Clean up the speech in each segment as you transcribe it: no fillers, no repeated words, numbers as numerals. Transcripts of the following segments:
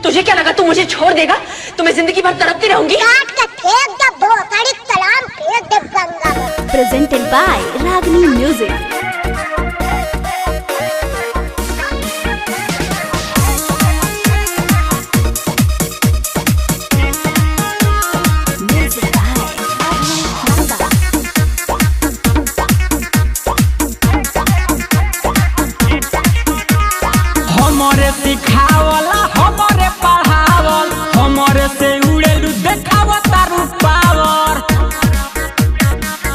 तुझे क्या लगा तू मुझे छोड़ देगा? तो मैं जिंदगी भर तड़पती रहूंगी। प्रेजेंटेड बाय रागनी म्यूजिक। हमरे सिखावला हमरे पढ़ावल हमरे से उड़ेलू देखाव तारू पावर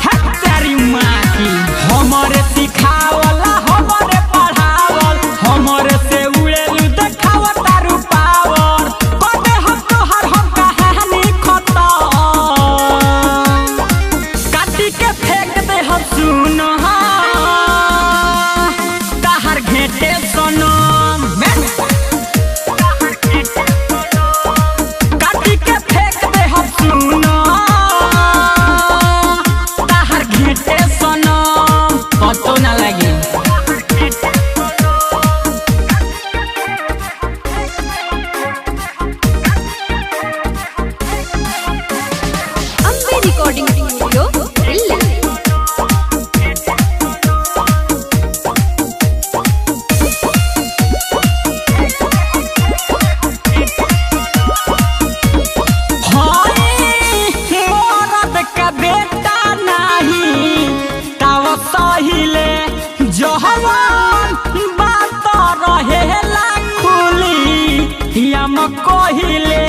है तेरी माँ की। हमरे सिखावला हमरे पढ़ावल हमरे से उड़ेलू देखाव तारू पावर। कदे हम तोहर हम कहानी खत्म काटी के फेंक दे हम सुन ताहर घेटे सोनो रिकॉर्डिंग स्टूडियो दिल्ली। का बेटा नहीं ताव सहिले जहवान बात रहेला खुली हम कहिले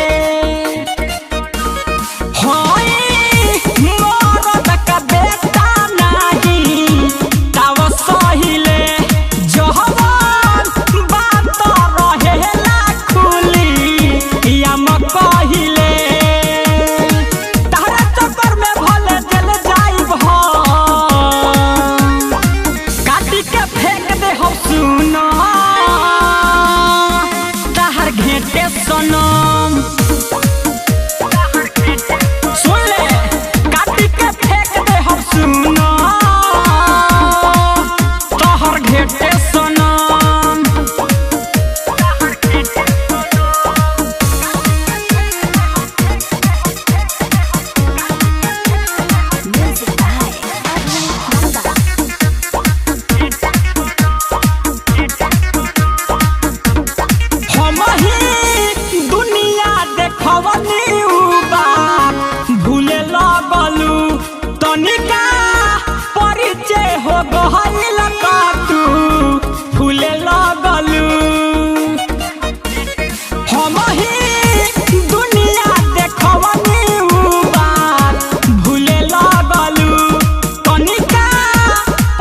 सनम सुन ले काटी के फेंक दे हम सुना तोहर घेटे सनम। भूले लगलू तनिका परिचय हो गइल का तू भूले लगलू हम ही दुनिया देखवनी भूले लगलू तनिका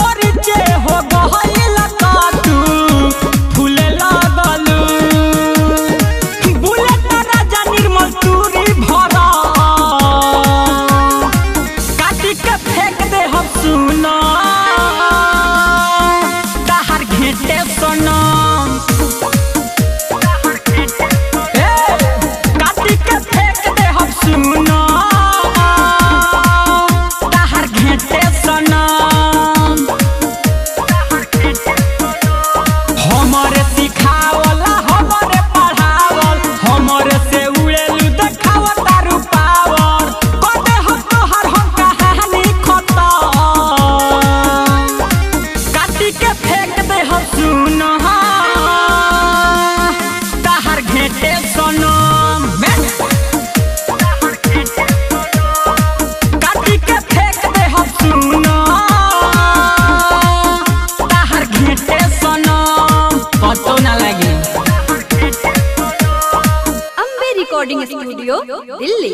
परिचय हो गइल का तू भूले लगलू। बुलेट राजा निर्मल तूरी भरा फेंक दे हम सुना ताहर घेटे सनम काटी के फेंक दे हम सुना ताहर घेटे सनम। हमरे सिखावला हमरे पढ़ावल हमरे से उड़ेलू देखाव तारू पावर। कदे हम तोहर हम कहानी खत्म काटी के फेंक दे हम सुन ताहर घेटे सनम काटी के फेंक दे हम सुन ताहर घेटे सनम पतो ना लगे। Ambe recording studio Delhi.